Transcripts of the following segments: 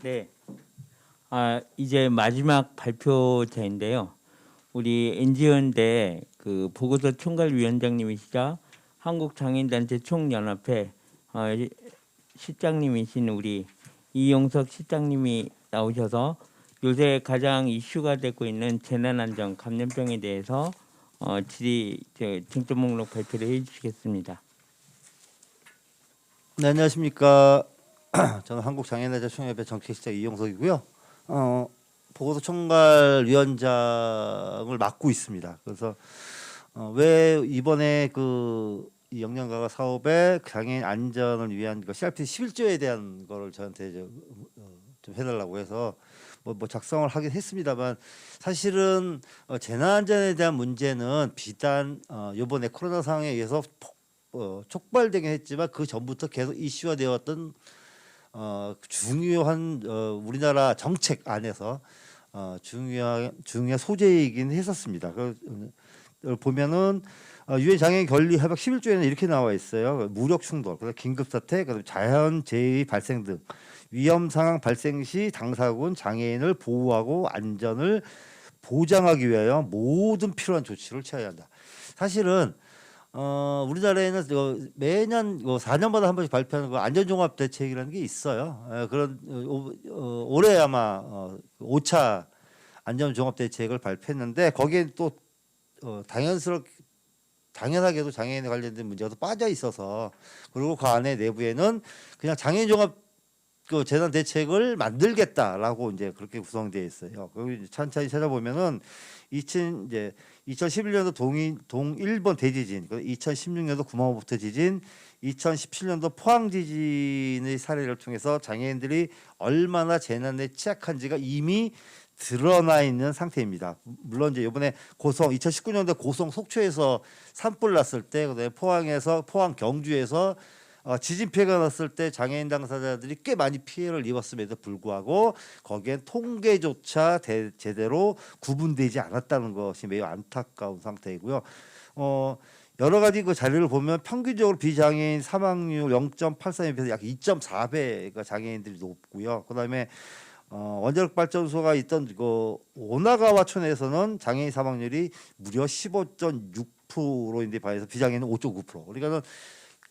네. 이제 마지막 발표자인데요. 우리 NGO인데 그 보고서 총괄위원장님이시자 한국장애인단체 총연합회 실장님이신 우리 이용석 실장님이 나오셔서 요새 가장 이슈가 되고 있는 재난안전 감염병에 대해서 쟁점 목록 발표를 해주시겠습니다. 네, 안녕하십니까. 저는 한국장애인단체 총연합회 정책실장 이용석이고요. 보고서 총괄위원장을 맡고 있습니다. 그래서 왜 이번에 이 역량가가 사업에 장애인 안전을 위한 CRPD 11조에 대한 거를 저한테 좀 해달라고 해서 뭐 작성을 하긴 했습니다만, 사실은 재난안전에 대한 문제는 비단 이번에 코로나 상황에 의해서 촉발되긴 했지만 그 전부터 계속 이슈화 되었던 중요한 우리나라 정책 안에서 중요한 소재이긴 했었습니다. 보면은 유엔 장애인 권리 협약 11조에는 이렇게 나와 있어요. 무력 충돌, 그다음 긴급 사태, 그다음 자연 재해 발생 등 위험 상황 발생 시 당사국은 장애인을 보호하고 안전을 보장하기 위하여 모든 필요한 조치를 취해야 한다. 사실은 우리나라에는 매년 4년마다 한 번씩 발표하는 안전종합 대책이라는 게 있어요. 그런 올해 아마 5차 안전종합 대책을 발표했는데, 거기에 또 당연하게도 장애인에 관련된 문제가 또 빠져 있어서, 그리고 그 안에 내부에는 그냥 장애인 종합 재난 대책을 만들겠다라고 이제 그렇게 구성되어 있어요. 그리고 천천히 찾아보면은 2011년도 동일본 대지진, 2016년도 구마모토 지진, 2017년도 포항 지진의 사례를 통해서 장애인들이 얼마나 재난에 취약한지가 이미 드러나 있는 상태입니다. 물론 이제 이번에 2019년도 고성 속초에서 산불 났을 때, 그다음에 포항 경주에서 지진 피해가 났을 때 장애인 당사자들이 꽤 많이 피해를 입었음에도 불구하고 거기엔 통계조차 제대로 구분되지 않았다는 것이 매우 안타까운 상태이고요. 여러 가지 자료를 보면 평균적으로 비장애인 사망률 0.83에 비해서 약 2.4배가 장애인들이 높고요. 그다음에 원자력 발전소가 있던 오나가와촌에서는 장애인 사망률이 무려 15.6%인데 반해서 비장애인은 5.9%. 그러니까는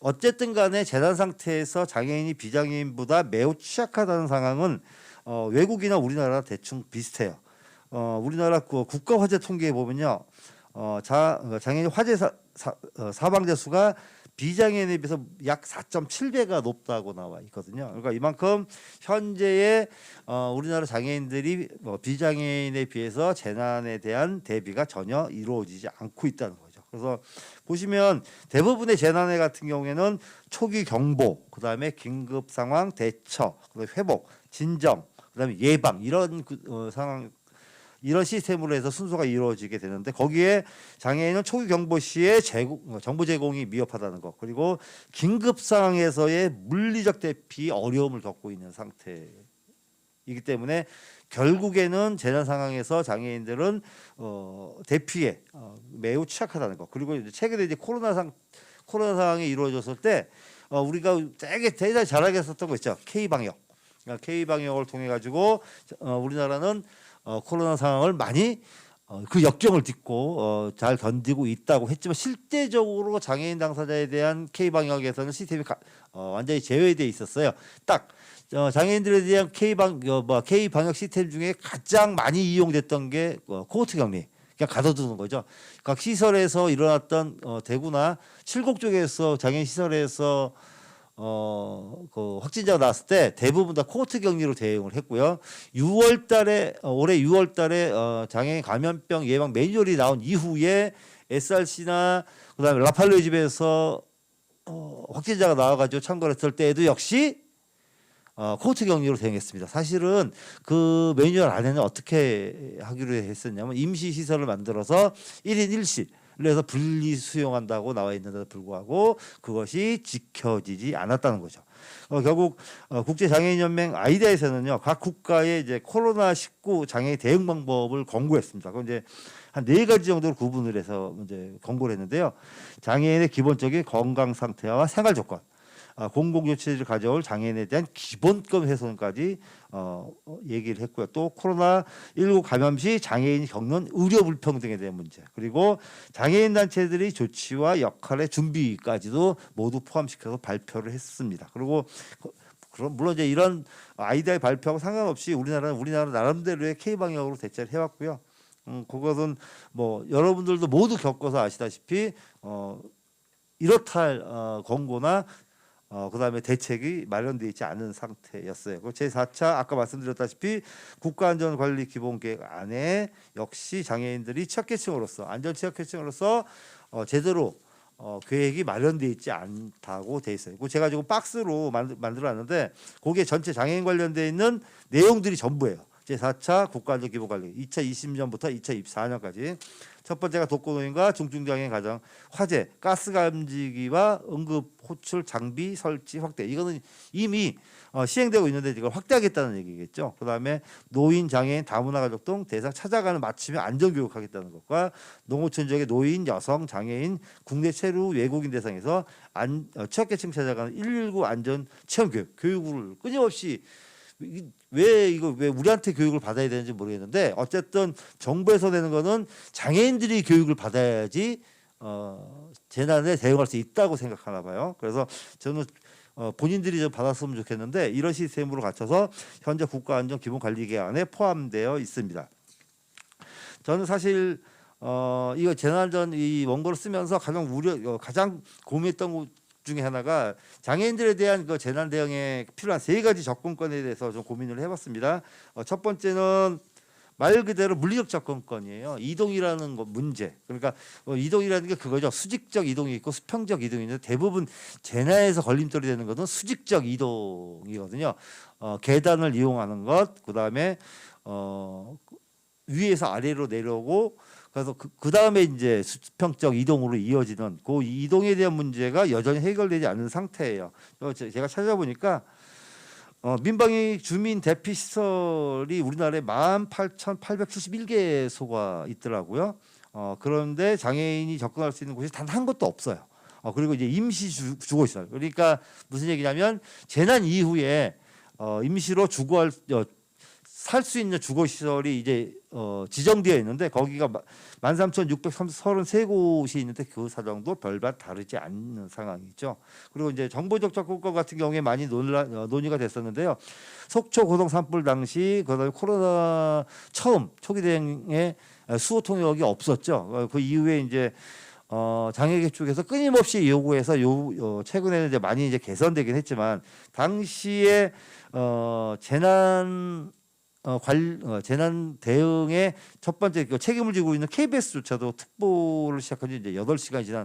어쨌든 간에 재난 상태에서 장애인이 비장애인보다 매우 취약하다는 상황은 외국이나 우리나라 대충 비슷해요. 우리나라 국가 화재 통계에 보면요, 장애인 화재 사망자 수가 비장애인에 비해서 약 4.7배가 높다고 나와 있거든요. 그러니까 이만큼 현재의 우리나라 장애인들이 비장애인에 비해서 재난에 대한 대비가 전혀 이루어지지 않고 있다는 거죠. 그래서 보시면 대부분의 재난해 같은 경우에는 초기 경보, 그다음에 긴급 상황 대처, 그다음에 회복, 진정, 그다음에 예방, 이런 상황, 이런 시스템으로 해서 순서가 이루어지게 되는데, 거기에 장애인은 초기 경보 시에 정보 제공이 미흡하다는 것, 그리고 긴급 상황에서의 물리적 대피 어려움을 겪고 있는 상태이기 때문에 결국에는 재난 상황에서 장애인들은 대피에 매우 취약하다는 것. 그리고 이제 최근에 이제 코로나 상황이 이루어졌을 때 우리가 되게 대단히 잘하게 했었던 거 있죠. K-방역. K-방역을 통해 가지고 우리나라는 코로나 상황을 많이 그 역경을 딛고 잘 견디고 있다고 했지만, 실제적으로 장애인 당사자에 대한 K-방역에서는 시스템이 완전히 제외되어 있었어요. 딱 장애인들에 대한 K-방역 시스템 중에 가장 많이 이용됐던 게 코호트 격리. 그냥 가둬두는 거죠. 각 시설에서 일어났던 대구나 칠곡 쪽에서 장애인 시설에서 확진자가 나왔을 때 대부분 다 코호트 격리로 대응을 했고요. 올해 6월달에 장애인 감염병 예방 매뉴얼이 나온 이후에 SRC나 그다음에 라팔로의 집에서 확진자가 나와가지고 참가를 했을 때에도 역시 코호트 격리로 대응했습니다. 사실은 그 매뉴얼 안에는 어떻게 하기로 했었냐면, 임시 시설을 만들어서 1인 1실 그래서 분리 수용한다고 나와 있는데도 불구하고 그것이 지켜지지 않았다는 거죠. 결국 국제장애인연맹 아이디아에서는요, 각 국가의 이제 코로나19 장애 대응 방법을 권고했습니다. 그건 이제 한 4가지 정도로 구분을 해서 이제 권고를 했는데요. 장애인의 기본적인 건강 상태와 생활 조건, 공공조치를 가져올 장애인에 대한 기본권 훼손까지 얘기를 했고요. 또 코로나19 감염 시 장애인이 겪는 의료 불평등에 대한 문제, 그리고 장애인 단체들의 조치와 역할의 준비까지도 모두 포함시켜서 발표를 했습니다. 그리고 물론 이제 이런 아이디어의 발표하고 상관없이 우리나라 나름대로의 K 방향으로 대처를 해왔고요. 그것은 뭐 여러분들도 모두 겪어서 아시다시피 이렇다 할 권고나 그다음에 대책이 마련되어 있지 않은 상태였어요. 제4차 아까 말씀드렸다시피 국가안전관리기본계획 안에 역시 장애인들이 취약계층으로서 안전 취약계층으로서 제대로 계획이 마련되어 있지 않다고 돼 있어요. 제가 지금 박스로 만들어놨는데 거기에 전체 장애인 관련되어 있는 내용들이 전부예요. 제4차 국가안전기본관리 2020년부터 2024년까지 첫 번째가 독거노인과 중증장애인 가정 화재, 가스 감지기와 응급 호출 장비 설치 확대. 이거는 이미 시행되고 있는데 이걸 확대하겠다는 얘기겠죠. 그다음에 노인, 장애인, 다문화 가족 등 대상 찾아가는 맞춤형 안전 교육하겠다는 것과 농어촌 지역의 노인, 여성, 장애인, 국내 체류 외국인 대상에서 취약계층 찾아가는 119 안전 체험 교육을 끊임없이 왜 우리한테 교육을 받아야 되는지 모르겠는데 어쨌든 정부에서 내는 거는 장애인들이 교육을 받아야지 재난에 대응할 수 있다고 생각하나 봐요. 그래서 저는 본인들이 좀 받았으면 좋겠는데 이런 시스템으로 갖춰서 현재 국가안전기본관리계획안에 포함되어 있습니다. 저는 사실 이거 재난안전 이 원고를 쓰면서 가장 고민했던 것 중에 하나가 장애인들에 대한 그 재난 대응에 필요한 3가지 접근권에 대해서 좀 고민을 해봤습니다. 첫 번째는 말 그대로 물리적 접근권이에요. 이동이라는 거 문제. 그러니까 이동이라는 게 그거죠. 수직적 이동이 있고 수평적 이동이 있는데 대부분 재난에서 걸림돌이 되는 것은 수직적 이동이거든요. 계단을 이용하는 것, 그다음에 위에서 아래로 내려오고 그래서 그 다음에 이제 수평적 이동으로 이어지는 그 이동에 대한 문제가 여전히 해결되지 않은 상태예요. 제가 찾아보니까 민방위 주민 대피 시설이 우리나라에 18,871개소가 있더라고요. 그런데 장애인이 접근할 수 있는 곳이 단 한 곳도 없어요. 그리고 이제 임시 주거 시설. 그러니까 무슨 얘기냐면 재난 이후에 임시로 살 수 있는 주거 시설이 이제 지정되어 있는데 거기가 13,633곳이 있는데 그 사정도 별반 다르지 않는 상황이죠. 그리고 이제 정보적 접근권 같은 경우에 많이 논의가 됐었는데요. 속초 고동 산불 당시 그다음에 코로나 처음 초기 대응에 수호 통역이 없었죠. 그 이후에 이제 장애계 쪽에서 끊임없이 요구해서 최근에는 이제 많이 이제 개선되긴 했지만 당시에 재난 대응의 첫 번째 책임을 지고 있는 KBS조차도 특보를 시작한 지 이제 8시간이 지난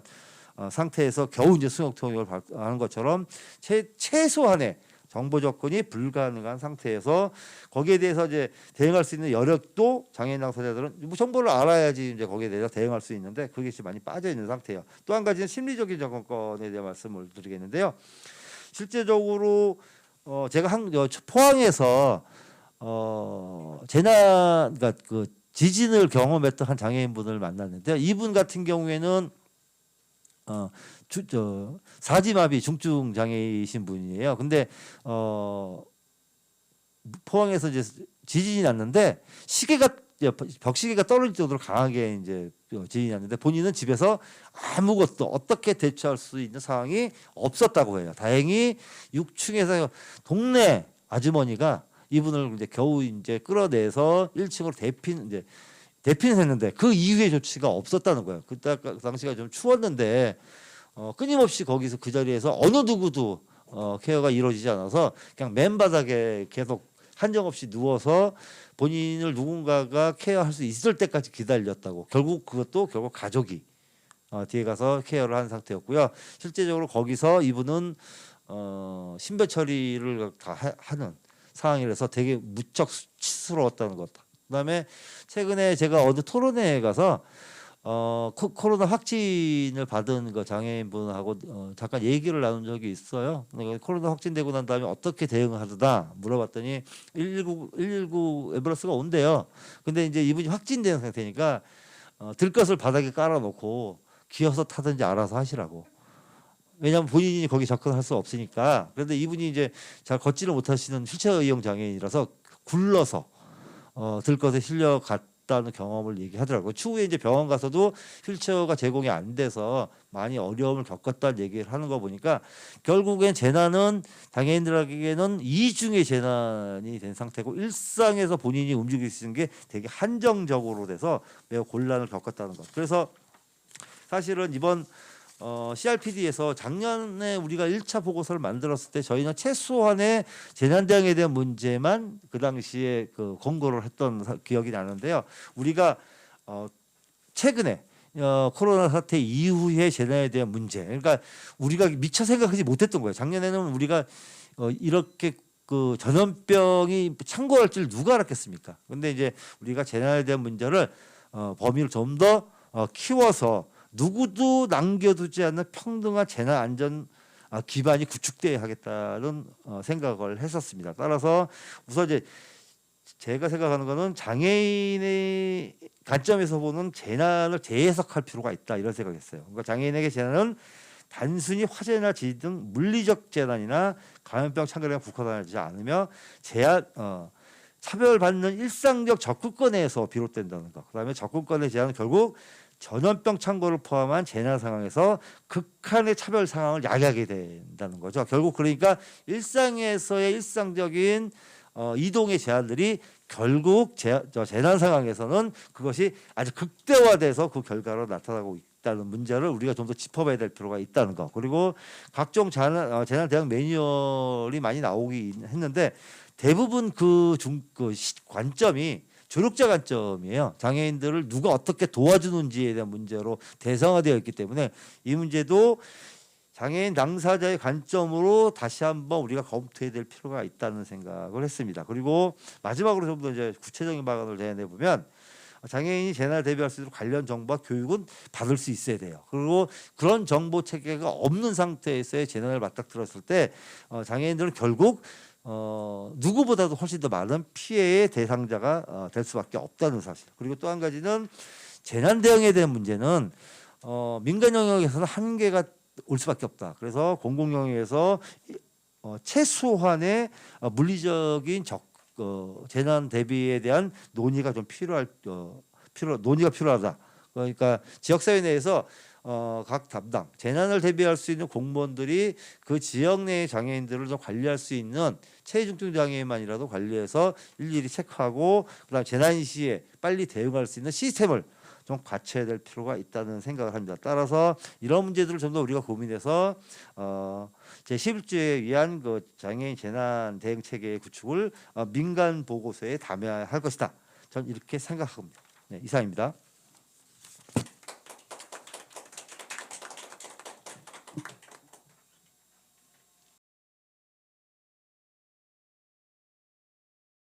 상태에서 겨우 이제 수역 통역을 하는 것처럼 최소한의 정보 접근이 불가능한 상태에서 거기에 대해서 이제 대응할 수 있는 여력도 장애인 당사자들은 뭐 정보를 알아야지 이제 거기에 대해서 대응할 수 있는데 그게 지금 많이 빠져 있는 상태예요. 또 한 가지는 심리적인 접근권에 대한 말씀을 드리겠는데요. 실제적으로 제가 포항에서 그러니까 그 지진을 경험했던 한 장애인분을 만났는데요. 이분 같은 경우에는 사지마비 중증 장애이신 분이에요. 근데 포항에서 이제 지진이 났는데 벽시계가 떨어질 정도로 강하게 이제 지진이 났는데 본인은 집에서 아무것도 어떻게 대처할 수 있는 상황이 없었다고 해요. 다행히 6층에서 동네 아주머니가 이분을 이제 겨우 이제 끌어내서 1층으로 대피는 했는데 그 이후의 조치가 없었다는 거예요. 그 당시가 좀 추웠는데 끊임없이 거기서 그 자리에서 어느 누구도 케어가 이루어지지 않아서 그냥 맨바닥에 계속 한정없이 누워서 본인을 누군가가 케어할 수 있을 때까지 기다렸다고. 결국 가족이 뒤에 가서 케어를 한 상태였고요. 실제적으로 거기서 이분은 신변 처리를 다 하는 상황이라서 되게 무척 수치스러웠다는 것. 그다음에 최근에 제가 어느 토론회에 가서 코로나 확진을 받은 그 장애인분하고 잠깐 얘기를 나눈 적이 있어요. 코로나 확진되고 난 다음에 어떻게 대응을 하다 물어봤더니 119 앰뷸런스가 온대요. 근데 이제 이분이 확진된 상태니까 들 것을 바닥에 깔아놓고 기어서 타든지 알아서 하시라고. 왜냐하면 본인이 거기 접근할 수 없으니까. 그런데 이분이 이제 잘 걷지를 못하시는 휠체어 이용 장애인이라서 굴러서 들것에 실려갔다는 경험을 얘기하더라고요. 추후에 이제 병원 가서도 휠체어가 제공이 안 돼서 많이 어려움을 겪었다는 얘기를 하는 거 보니까 결국엔 재난은 장애인들에게는 이중의 재난이 된 상태고 일상에서 본인이 움직일 수 있는 게 되게 한정적으로 돼서 매우 곤란을 겪었다는 것. 그래서 사실은 이번 CRPD에서 작년에 우리가 1차 보고서를 만들었을 때 저희는 최소한의 재난 대응에 대한 문제만 그 당시에 그 권고를 했던 기억이 나는데요. 우리가 최근에 코로나 사태 이후의 재난에 대한 문제, 그러니까 우리가 미처 생각하지 못했던 거예요. 작년에는 우리가 이렇게 그 전염병이 창궐할 줄 누가 알았겠습니까? 근데 이제 우리가 재난에 대한 문제를 범위를 좀 더 키워서 누구도 남겨두지 않는 평등한 재난 안전 기반이 구축돼야 하겠다는 생각을 했었습니다. 따라서 우선 이제 제가 생각하는 거는 장애인의 관점에서 보는 재난을 재해석할 필요가 있다 이런 생각했어요. 그러니까 장애인에게 재난은 단순히 화재나 지진 등 물리적 재난이나 감염병 창궐에 국한하지 않으며 차별받는 일상적 접근권에서 비롯된다는 것. 그다음에 접근권의 제한은 결국 전염병 창궐을 포함한 재난 상황에서 극한의 차별 상황을 야기하게 된다는 거죠. 결국 그러니까 일상에서의 일상적인 이동의 제한들이 결국 재난 상황에서는 그것이 아주 극대화돼서 그 결과로 나타나고 있다는 문제를 우리가 좀 더 짚어봐야 될 필요가 있다는 거. 그리고 각종 재난 대응 매뉴얼이 많이 나오긴 했는데 대부분 그 관점이 조력자 관점이에요. 장애인들을 누가 어떻게 도와주는지에 대한 문제로 대상화되어 있기 때문에 이 문제도 장애인 당사자의 관점으로 다시 한번 우리가 검토해야 될 필요가 있다는 생각을 했습니다. 그리고 마지막으로 좀 더 이제 구체적인 방안을 내내 보면 장애인이 재난을 대비할 수 있도록 관련 정보와 교육은 받을 수 있어야 돼요. 그리고 그런 정보 체계가 없는 상태에서의 재난을 맞닥뜨렸을 때 장애인들은 결국 누구보다도 훨씬 더 많은 피해의 대상자가 될 수밖에 없다는 사실. 그리고 또 한 가지는 재난 대응에 대한 문제는 민간 영역에서는 한계가 올 수밖에 없다. 그래서 공공 영역에서 최소한의 물리적인 재난 대비에 대한 논의가 좀 논의가 필요하다. 그러니까 지역사회 내에서 각 담당 재난을 대비할 수 있는 공무원들이 그 지역 내의 장애인들을 좀 관리할 수 있는 체중증 장애인만이라도 관리해서 일일이 체크하고 그다음 재난 시에 빨리 대응할 수 있는 시스템을 좀 갖춰야 될 필요가 있다는 생각을 합니다. 따라서 이런 문제들을 좀 더 우리가 고민해서 제11조에 의한 그 장애인 재난 대응 체계의 구축을 민간 보고서에 담아야 할 것이다. 전 이렇게 생각합니다. 네, 이상입니다.